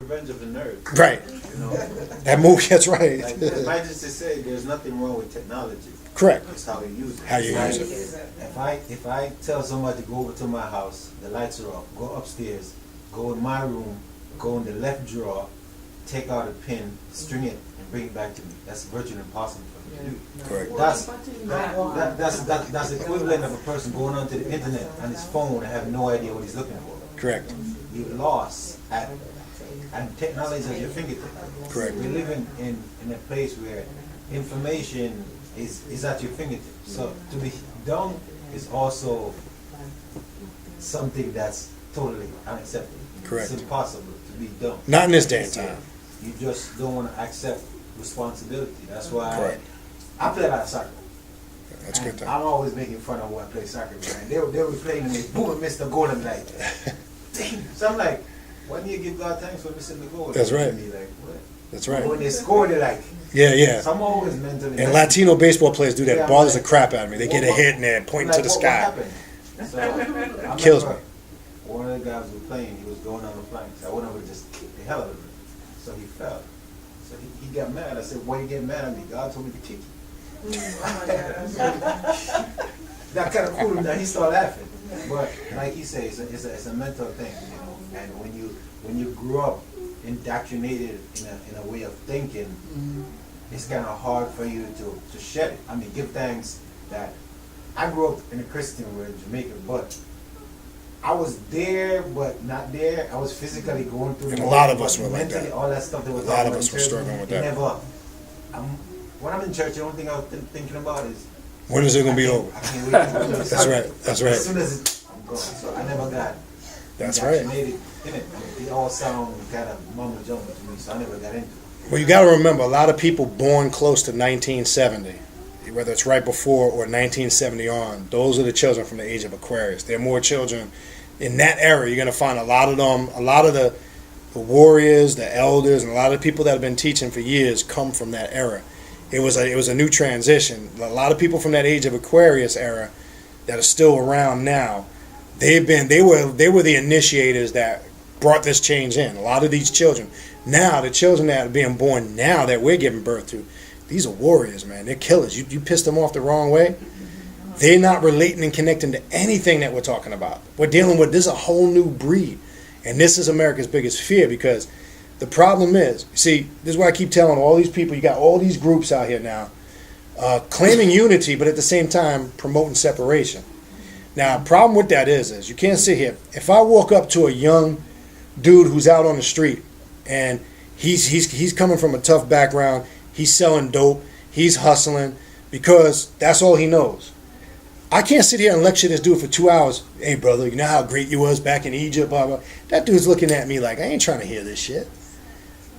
Revenge of the Nerds. Right. You know, That movie, that's right. like the Majesty said, there's nothing wrong with technology. Correct. It's how you use it. How you Like, use it. If I tell somebody to go over to my house, the lights are off, go upstairs, go in my room, go in the left drawer, take out a pin, string it, and bring it back to me. That's virtually impossible for me to do. Correct. That's the equivalent of a person going onto the internet on his phone and having no idea what he's looking for. Correct. You're lost and technology is at your fingertips. Correct. We're living in a place where information is at your fingertips. So to be dumb is also something that's totally unacceptable. Correct. It's impossible to be dumb. Not in this day and time. You just don't want to accept responsibility. That's why Correct. I play a lot of soccer. That's good. I'm always making fun of when I play soccer, man. They were playing and they boom and missed the goal and like, dang. So I'm like, why do you give God thanks for missing the goal? That's right. Me, like, what? That's right. But when they score, they're like, Yeah. so I'm always mentally. And Latino baseball players do that. Yeah, It bothers like, the crap out of me. They get a hit and they're pointing to the What sky. happened? So, I Kills me. remember one of the guys who was playing, he was going on the flanks. I went over to just kick the hell out of him. So he fell. So he got mad. I said, why you getting mad at me? God told me to kick you. That kind of cooled him down. He started laughing. But like he says, it's a mental thing, you know. And when you grew up indoctrinated in a way of thinking, it's kind of hard for you to shed it. I mean, give thanks that I grew up in a Christian world in Jamaica, but I was there, but not there. I was physically going through. And a lot of us were like mentally, that. all that stuff that was. A lot of us were struggling with that. When I'm in church, the only thing I was thinking about is When is it going to be over? I can't wait to go to the That's Sunday. right. That's right. As soon as I'm gone, so I never got. That's right. indoctrinated in it. They all sound kind of mumbo jumbo to me, so I never got into it. Well, you got to remember, a lot of people born close to 1970, whether it's right before or 1970 on, those are the children from the age of Aquarius. There are more children in that era. You're going to find a lot of them, a lot of the warriors, the elders, and a lot of the people that have been teaching for years come from that era. It was a new transition. A lot of people from that age of Aquarius era that are still around now, they were the initiators that brought this change in. A lot of these children. Now, the children that are being born now that we're giving birth to, these are warriors, man. They're killers. You piss them off the wrong way, they're not relating and connecting to anything that we're talking about. We're dealing with, this is a whole new breed. And this is America's biggest fear, because the problem is, see, this is what I keep telling all these people, you got all these groups out here now claiming unity, but at the same time promoting separation. Now, problem with that is you can't sit here. If I walk up to a young dude who's out on the street, and he's coming from a tough background, he's selling dope, he's hustling, because that's all he knows. I can't sit here and lecture this dude for 2 hours. Hey, brother, you know how great you was back in Egypt, blah, blah. That dude's looking at me like, I ain't trying to hear this shit.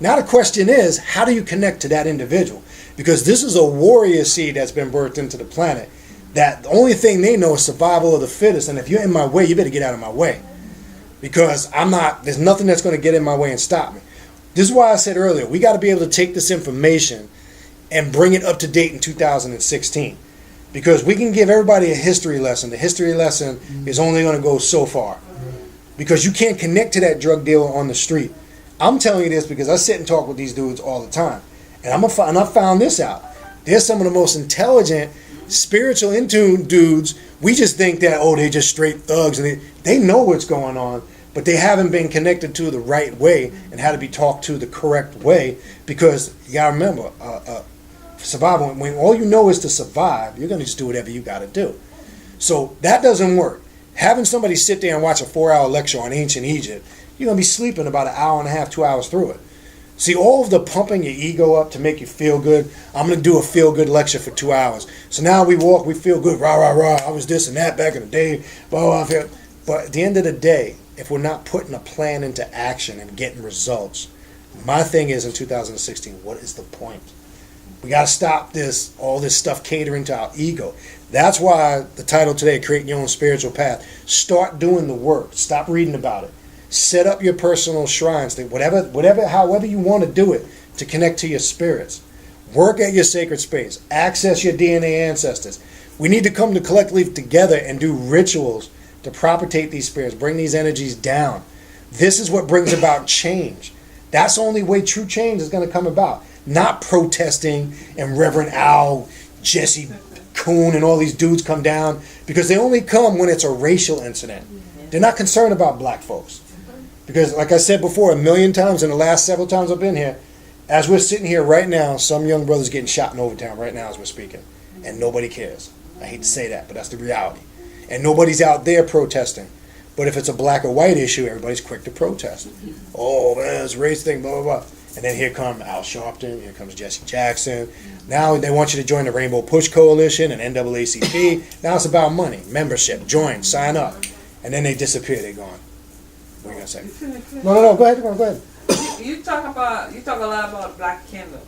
Now the question is, how do you connect to that individual? Because this is a warrior seed that's been birthed into the planet, that the only thing they know is survival of the fittest, and if you're in my way, you better get out of my way. Because there's nothing that's going to get in my way and stop me. This is why I said earlier, we got to be able to take this information and bring it up to date in 2016. Because we can give everybody a history lesson. The history lesson is only going to go so far. Because you can't connect to that drug dealer on the street. I'm telling you this because I sit and talk with these dudes all the time. And I found this out. They're some of the most intelligent, spiritual in tune dudes. We just think that, they're just straight thugs. And they know what's going on, but they haven't been connected to the right way and how to be talked to the correct way. Because you got to remember, survival, when all you know is to survive, you're going to just do whatever you got to do. So that doesn't work. Having somebody sit there and watch a 4-hour lecture on ancient Egypt, you're going to be sleeping about an hour and a half, 2 hours through it. See, all of the pumping your ego up to make you feel good, I'm going to do a feel-good lecture for 2 hours. So now we walk, we feel good, rah, rah, rah, I was this and that back in the day, blah, blah, blah. But at the end of the day, if we're not putting a plan into action and getting results, my thing is in 2016, what is the point? We got to stop all this stuff catering to our ego. That's why the title today, Creating Your Own Spiritual Path. Start doing the work. Stop reading about it. Set up your personal shrines. However you want to do it to connect to your spirits. Work at your sacred space. Access your DNA ancestors. We need to come to collectively together and do rituals to propagate these spirits, bring these energies down. This is what brings about change. That's the only way true change is going to come about. Not protesting and Reverend Al, Jesse Coon, and all these dudes come down, because they only come when it's a racial incident. They're not concerned about black folks. Because like I said before, 1,000,000 times in the last several times I've been here, as we're sitting here right now, some young brother's getting shot in Overtown right now as we're speaking. And nobody cares. I hate to say that, but that's the reality. And nobody's out there protesting. But if it's a black or white issue, everybody's quick to protest. Oh, man, it's a race thing, blah, blah, blah. And then here come Al Sharpton, here comes Jesse Jackson. Now they want you to join the Rainbow Push Coalition and NAACP. Now it's about money, membership, join, sign up. And then they disappear, they're gone. What are you going to say? No, go ahead, go ahead. You talk a lot about black candle.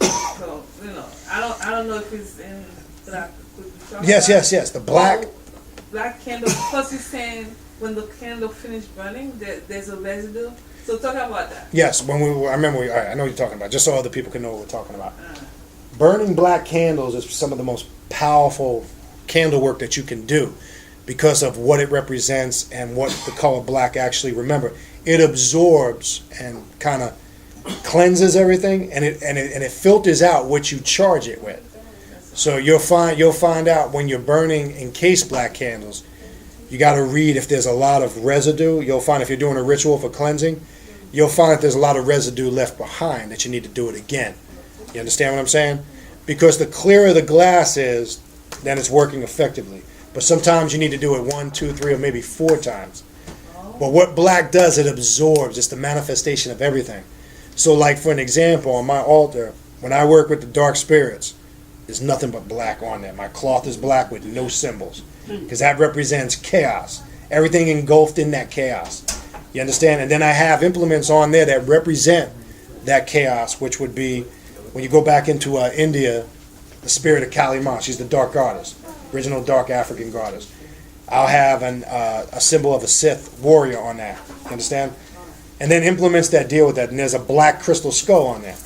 So, I don't know if it's in black. Yes, the black. Black candle, plus you're saying when the candle finished burning, there's a residue. So talk about that. Yes, I remember, all right, I know what you're talking about, just so other people can know what we're talking about. Burning black candles is some of the most powerful candle work that you can do because of what it represents and what the color black actually, remember, it absorbs and kind of cleanses everything, and it filters out what you charge it with. So you'll find out when you're burning encased black candles, you got to read if there's a lot of residue. You'll find if you're doing a ritual for cleansing, you'll find that there's a lot of residue left behind that you need to do it again. You understand what I'm saying? Because the clearer the glass is, then it's working effectively. But sometimes you need to do it 1, 2, 3, or maybe 4 times. But what black does, it absorbs. It's the manifestation of everything. So like for an example, on my altar, when I work with the dark spirits, there's nothing but black on there. My cloth is black with no symbols, because that represents chaos. Everything engulfed in that chaos. You understand? And then I have implements on there that represent that chaos, which would be, when you go back into India, the spirit of Kali Ma. She's the dark goddess, original dark African goddess. I'll have a symbol of a Sith warrior on that. You understand? And then implements that deal with that. And there's a black crystal skull on there.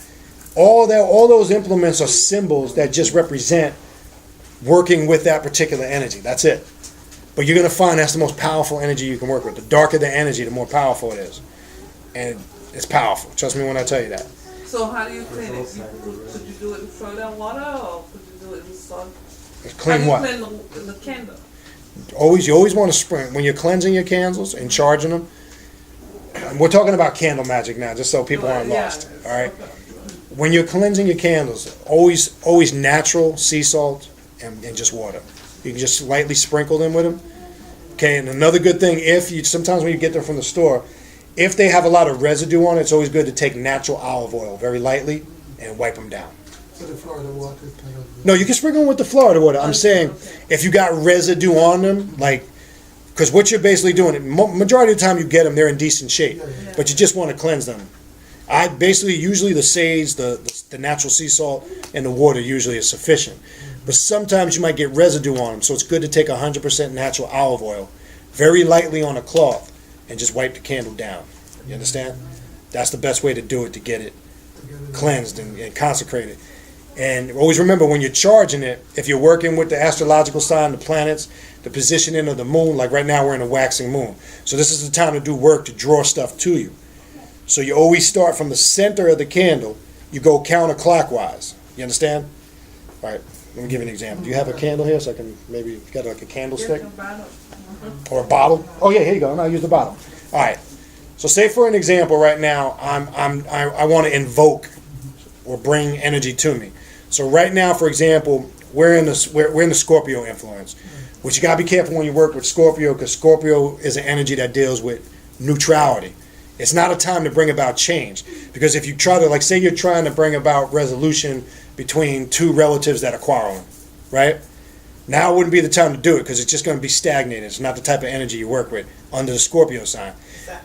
All those implements are symbols that just represent working with that particular energy. That's it. But you're going to find that's the most powerful energy you can work with. The darker the energy, the more powerful it is. And it's powerful. Trust me when I tell you that. So how do you clean it? Could you do it in soda and water, or could you do it in salt? Clean what? How do you clean the candle? You always want to spring. When you're cleansing your candles and charging them, we're talking about candle magic now, just so people aren't lost. All right? When you're cleansing your candles, always natural sea salt and just water. You can just lightly sprinkle them with them. Okay, and another good thing, sometimes when you get them from the store, if they have a lot of residue on it, it's always good to take natural olive oil very lightly and wipe them down. So the Florida water kind of... No, you can sprinkle them with the Florida water. I'm saying if you got residue on them, because what you're basically doing, majority of the time you get them, they're in decent shape, but you just want to cleanse them. Usually the sage, the natural sea salt, and the water usually is sufficient. But sometimes you might get residue on them, so it's good to take 100% natural olive oil, very lightly on a cloth, and just wipe the candle down. You understand? That's the best way to do it, to get it cleansed and consecrated. And always remember, when you're charging it, if you're working with the astrological sign, the planets, the positioning of the moon, like right now we're in a waxing moon. So this is the time to do work to draw stuff to you. So you always start from the center of the candle. You go counterclockwise. You understand? All right, let me give you an example. Do you have a candle here so I can maybe get like a candlestick? Or a bottle? Oh yeah, here you go. And I'll use the bottle. All right. So say for an example right now, I want to invoke or bring energy to me. So right now, for example, we're in the Scorpio influence, which you gotta be careful when you work with Scorpio, because Scorpio is an energy that deals with neutrality. It's not a time to bring about change, because if you try to, say you're trying to bring about resolution between two relatives that are quarreling, right? Now wouldn't be the time to do it, because it's just going to be stagnated. It's not the type of energy you work with under the Scorpio sign. Is that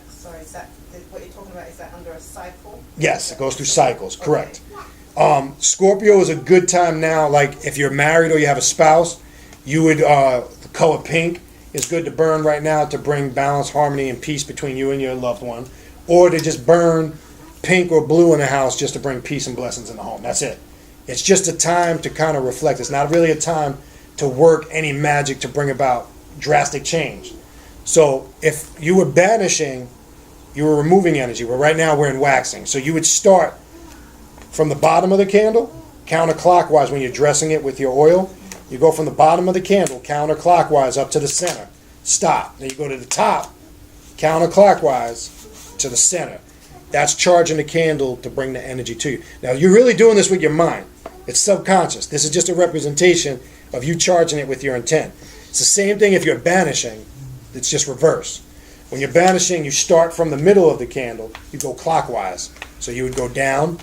what you're talking about? Is that under a cycle? Yes, it goes through cycles, correct. Scorpio is a good time now, like if you're married or you have a spouse, you would, the color pink is good to burn right now to bring balance, harmony, and peace between you and your loved one. Or to just burn pink or blue in the house just to bring peace and blessings in the home. That's it. It's just a time to kind of reflect. It's not really a time to work any magic to bring about drastic change. So if you were banishing you were removing energy. Well, right now we're in waxing. So you would start from the bottom of the candle, counterclockwise when you're dressing it with your oil. You go from the bottom of the candle, counterclockwise up to the center. Stop. Then you go to the top, counterclockwise to the center. That's charging the candle to bring the energy to you. Now, you're really doing this with your mind. It's subconscious. This is just a representation of you charging it with your intent. It's the same thing if you're banishing. It's just reverse. When you're banishing, you start from the middle of the candle. You go clockwise. So you would go down,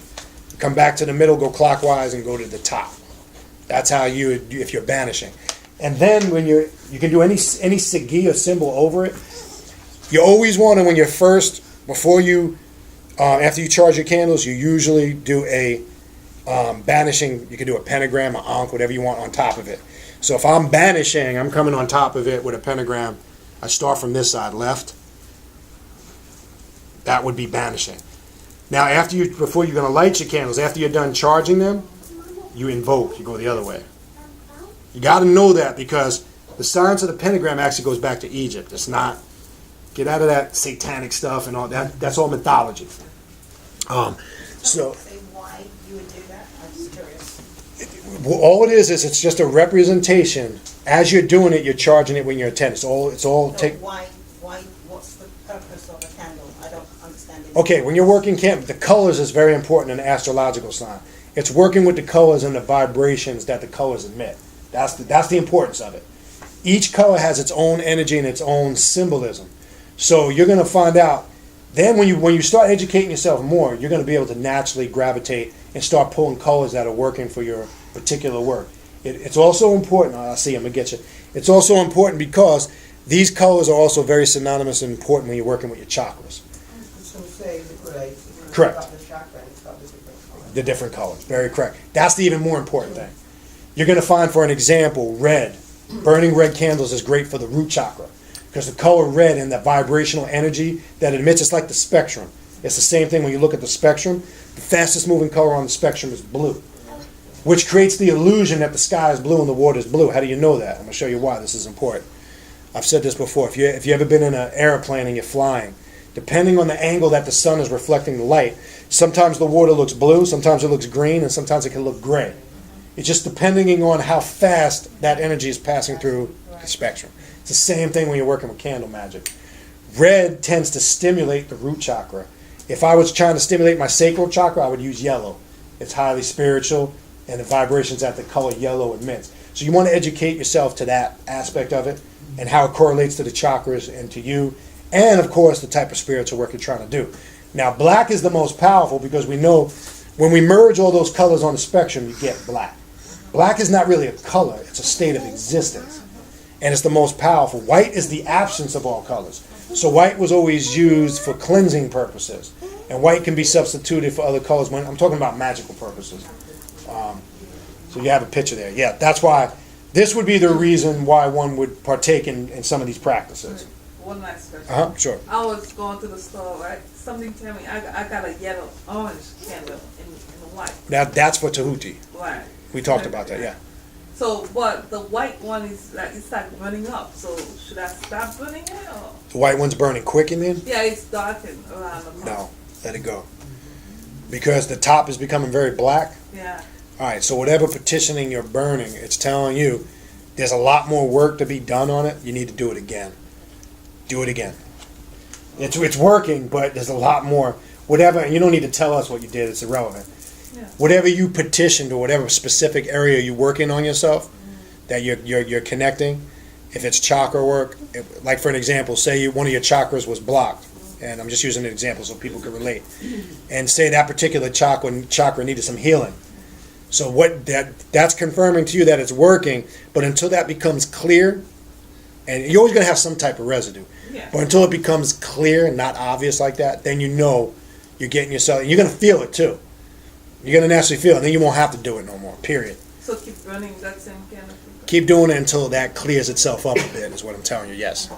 come back to the middle, go clockwise, and go to the top. That's how you would, if you're banishing. And then when you can do any sigi or symbol over it. You always want to, when you're first, before you, after you charge your candles, you usually do a banishing. You can do a pentagram, an ankh, whatever you want on top of it. So if I'm banishing, I'm coming on top of it with a pentagram. I start from this side, left. That would be banishing. Now, before you're going to light your candles, after you're done charging them, you invoke. You go the other way. You got to know that because the science of the pentagram actually goes back to Egypt. It's not. Get out of that satanic stuff and all that. That's all mythology. So Say why you would do that? I'm just curious. all it is it's just a representation. As you're doing it, you're charging it when you're intent. It's all So take. why? What's the purpose of a candle? I don't understand it. Okay, when you're working camp, the colors is very important in the astrological sign. It's working with the colors and the vibrations that the colors emit. That's the importance of it. Each color has its own energy and its own symbolism. So you're going to find out. Then when you start educating yourself more, you're going to be able to naturally gravitate and start pulling colors that are working for your particular work. It's also important. I see. I'm gonna get you. It's also important because these colors are also very synonymous and important when you're working with your chakras. So say like Correct. Got the chakra, it's got the different colors. The different colors. Very correct. That's the even more important thing. You're going to find, for an example, red. Burning red candles is great for the root chakra because the color red and the vibrational energy that it emits, it's like the spectrum. It's the same thing when you look at the spectrum. The fastest moving color on the spectrum is blue, which creates the illusion that the sky is blue and the water is blue. How do you know that? I'm going to show you why this is important. I've said this before. If you ever been in an airplane and you're flying, depending on the angle that the sun is reflecting the light, sometimes the water looks blue, sometimes it looks green, and sometimes it can look gray. It's just depending on how fast that energy is passing through the spectrum. It's the same thing when you're working with candle magic. Red tends to stimulate the root chakra. If I was trying to stimulate my sacral chakra, I would use yellow. It's highly spiritual, and the vibrations that the color yellow emits. So you want to educate yourself to that aspect of it and how it correlates to the chakras and to you, and of course the type of spiritual work you're trying to do. Now, black is the most powerful because we know when we merge all those colors on the spectrum, you get black. Black is not really a color, it's a state of existence. And it's the most powerful. White is the absence of all colors. So white was always used for cleansing purposes. And white can be substituted for other colors when I'm talking about magical purposes. So you have a picture there. Yeah, that's why this would be the reason why one would partake in some of these practices. One last question. Sure. I was going to the store, right? Something tell me I got a yellow orange candle in white. Now that's for Tahuti. Right. We talked about that, yeah. So, but the white one is like it's like burning up. So, should I stop burning it or? The white one's burning quick, you mean? Yeah, it's darkened around the top. No, let it go. Because the top is becoming very black. Yeah. All right, so whatever petitioning you're burning, it's telling you there's a lot more work to be done on it. You need to do it again. Do it again. It's working, but there's a lot more. Whatever, you don't need to tell us what you did. It's irrelevant. Yeah. Whatever you petitioned or whatever specific area you're working on yourself, that you're connecting, if it's chakra work, like for an example, say one of your chakras was blocked, and I'm just using an example so people can relate, and say that particular chakra needed some healing. So that's confirming to you that it's working, but until that becomes clear, and you're always going to have some type of residue, Yeah. but until it becomes clear and not obvious like that, then you know you're getting yourself, and you're going to feel it too. You're going to naturally feel it, and then you won't have to do it no more, period. So keep burning that same candle. Keep doing it until that clears itself up a bit, is what I'm telling you, yes.